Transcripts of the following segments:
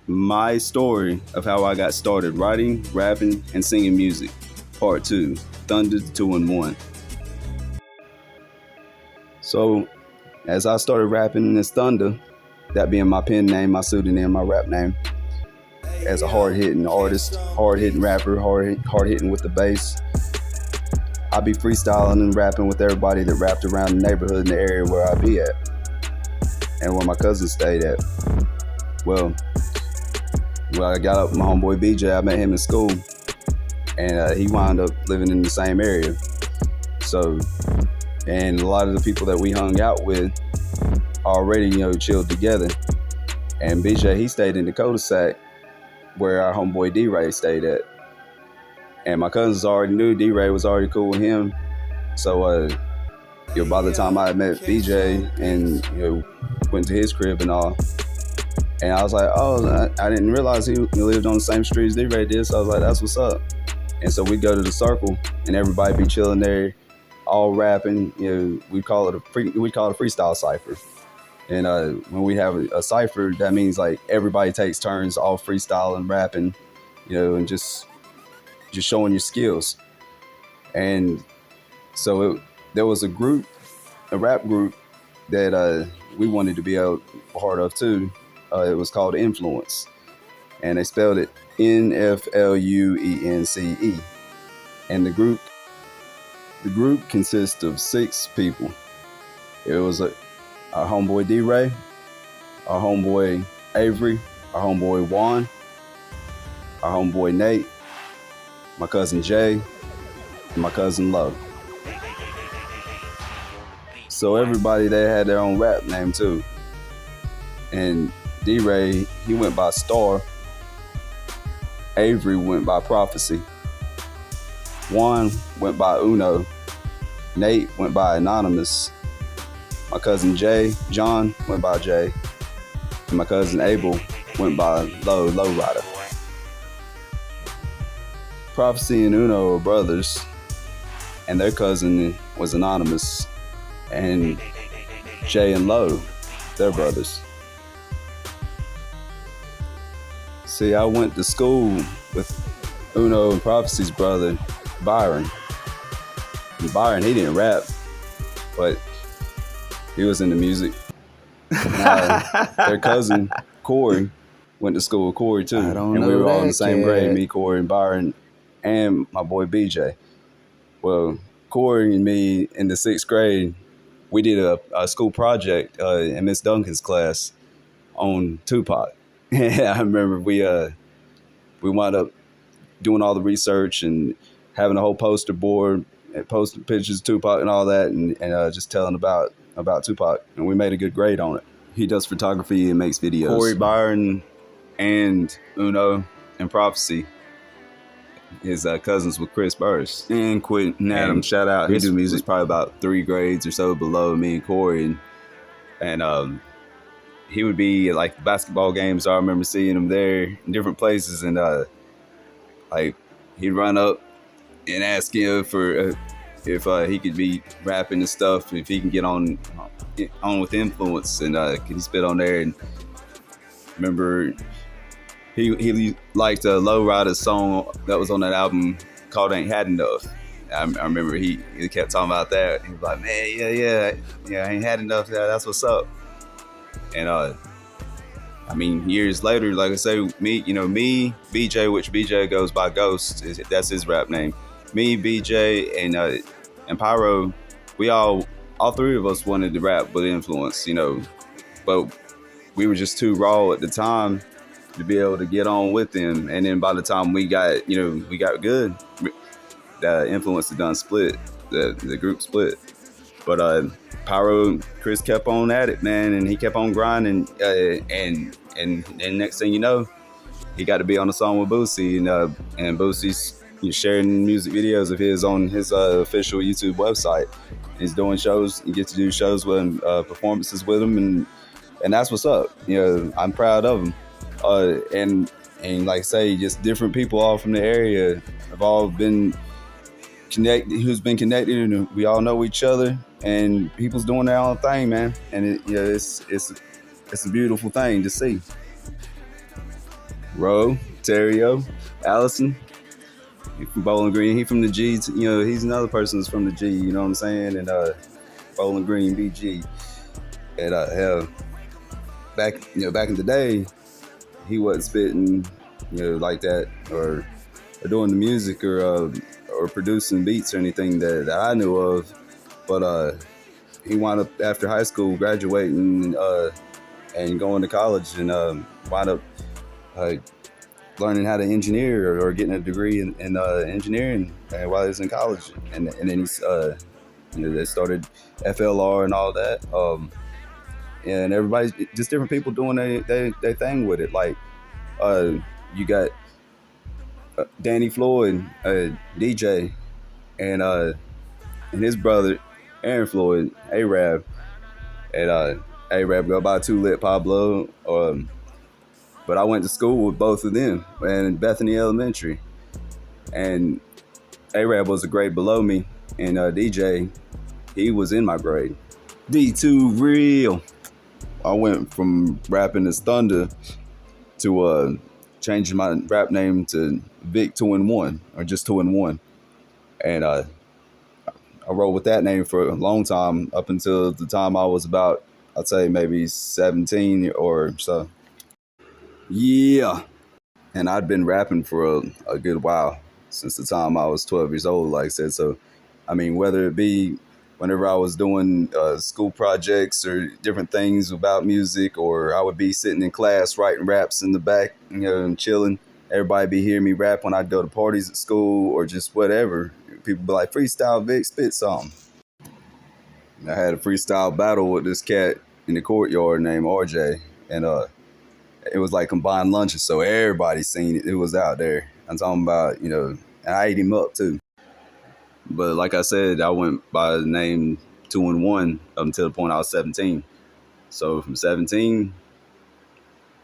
My story of how I got started writing, rapping, and singing music. Part 2, Thunda 2 in 1. So, as I started rapping as Thunda, that being my pen name, my pseudonym, my rap name, as a hard-hitting artist, hard-hitting rapper, hard-hitting with the bass, I be freestyling and rapping with everybody that rapped around the neighborhood in the area where I be at and where my cousin stayed at. Well, I got up with my homeboy BJ. I met him in school, and he wound up living in the same area. So, and a lot of the people that we hung out with already, chilled together. And BJ, he stayed in the cul-de-sac where our homeboy D-Ray stayed at. And my cousins already knew D-Ray was already cool with him. So, by the time I met BJ and, went to his crib and all, and I was like, oh, I didn't realize he lived on the same street as D-Ray did. So I was like, that's what's up. And so we go to the circle, and everybody be chilling there, all rapping. We call it a Freestyle Cipher. And when we have a cipher, that means like everybody takes turns all freestyling, rapping, and just showing your skills. And so there was a rap group that we wanted to be a part of too. It was called Influence, and they spelled it Nfluence. And the group consists of 6 people. It was our homeboy D-Ray, our homeboy Avery, our homeboy Juan, our homeboy Nate, my cousin Jay, and my cousin Lo. So everybody, they had their own rap name too. And D-Ray, he went by Star. Avery went by Prophecy. Juan went by Uno. Nate went by Anonymous. My cousin John went by Jay. And my cousin Abel went by Low Rider. Prophecy and Uno are brothers, and their cousin was Anonymous. And Jay and Low, they're brothers. See, I went to school with Uno and Prophecy's brother, Byron. And Byron, he didn't rap, but he was into music. Their cousin, Corey, went to school with Corey too. And we were all in the same grade, me, Corey, and Byron, and my boy BJ. Well, Corey and me in the 6th grade, we did a school project in Miss Duncan's class on Tupac. I remember we wound up doing all the research and having a whole poster board and posting pictures of Tupac and all that, and just telling about Tupac, and we made a good grade on it. He does photography and makes videos. Corey, Byron, and Uno and Prophecy, his cousins with Chris Burris and Quentin Adam. Shout out, he do music probably about 3 grades or so below me and Corey, and he would be at like basketball games. I remember seeing him there in different places, and like he'd run up and ask him for if he could be rapping and stuff, if he can get on with Influence, and can he spit on there. And remember he liked a Low Rider song that was on that album called Ain't Had Enough. I remember he kept talking about that. He was like, man, yeah, I ain't had enough. Yeah, that's what's up. And years later, like I say, me, BJ, which BJ goes by Ghost, that's his rap name. Me, BJ, and Pyro, we all 3 of us wanted to rap with Influence, but we were just too raw at the time to be able to get on with them. And then by the time we got good, the Influence had done split, the group split. But Pyro, Chris kept on at it, man, and he kept on grinding. And next thing you know, he got to be on a song with Boosie, and Boosie's sharing music videos of his on his official YouTube website. He's doing shows. You get to do shows with him, performances with him, and that's what's up. I'm proud of him. And like I say, just different people all from the area have all been connected. Who's been connected, and we all know each other. And people's doing their own thing, man. And it's a beautiful thing to see. Ro, Terrio, Allison. He from Bowling Green. He from the G. You know, he's another person that's from the G. You know what I'm saying? And Bowling Green, BG. And hell, back in the day, he wasn't spitting, like that, or doing the music, or producing beats or anything that I knew of. But he wound up after high school graduating and going to college, and wound up uh, learning how to engineer, or getting a degree in engineering while he was in college, and then he's they started FLR and all that. And everybody's just different people doing their thing with it. Like you got Danny Floyd, DJ, and his brother Aaron Floyd, Arab, and Arab go by Too Lit Pablo. But I went to school with both of them in Bethany Elementary, and Arab was a grade below me, and DJ, he was in my grade. D2 real. I went from rapping as Thunda to changing my rap name to Vic.2, or just 2, and I rolled with that name for a long time, up until the time I was about, I'd say maybe 17 or so. Yeah, and I'd been rapping for a good while, since the time I was 12 years old, like I said. So, I mean, whether it be whenever I was doing school projects or different things about music, or I would be sitting in class writing raps in the back, and chilling. Everybody be hearing me rap when I'd go to parties at school, or just whatever. People be like, "Freestyle Vic, spit something." And I had a freestyle battle with this cat in the courtyard named RJ, and it was like combined lunches, so everybody seen it. It was out there. I'm talking about, and I ate him up too. But like I said, I went by the name 2 up until the point I was 17. So from 17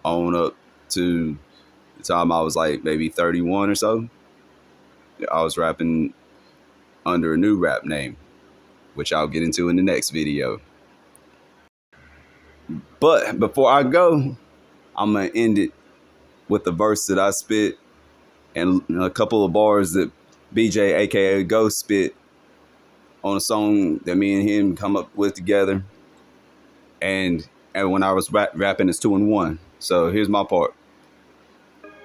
on up to the time I was like maybe 31 or so, I was rapping under a new rap name, which I'll get into in the next video. But before I go, I'm going to end it with the verse that I spit, and a couple of bars that BJ, aka Ghost, spit on a song that me and him come up with together. And when I was rapping as 2 So here's my part.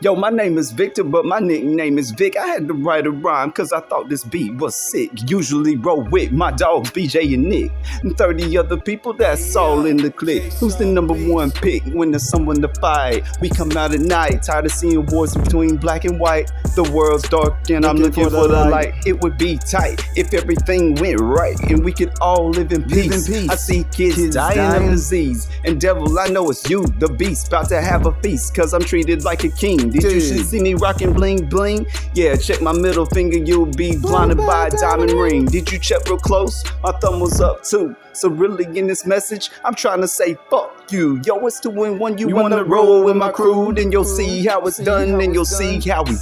Yo, my name is Victor, but my nickname is Vic. I had to write a rhyme because I thought this beat was sick. Usually roll with my dogs, BJ and Nick, and 30 other people, that's all in the clique. Who's the #1 pick when there's someone to fight? We come out at night, tired of seeing wars between black and white. The world's dark and I'm looking for the light. It would be tight if everything went right and we could all live in peace. I see kids dying of disease, and devil, I know it's you, the beast, about to have a feast, cause I'm treated like a king. Did you see me rocking bling bling? Yeah, check my middle finger, you'll be blinded by a diamond ring. Did you check real close? My thumb was up too. So really in this message, I'm trying to say fuck you. Yo, it's 2 you wanna roll with my crew, then you'll see how it's done, and you'll see how we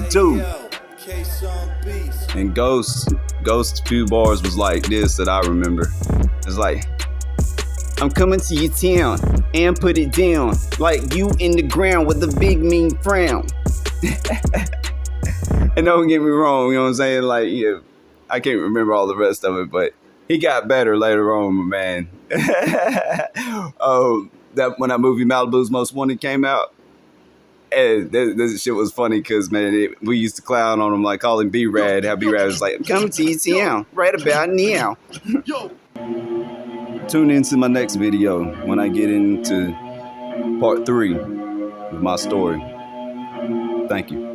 do. And Ghost's few bars was like this that I remember. It's like, I'm coming to your town and put it down like you in the ground with a big mean frown. And don't get me wrong, you know what I'm saying? Like, yeah, I can't remember all the rest of it, but he got better later on, man. Oh, that when that movie Malibu's Most Wanted came out, and this shit was funny because, man, we used to clown on him, like call him B-Rad. How B-Rad was like, I'm coming to your town right about now. Tune into my next video when I get into part 3 of my story. Thank you.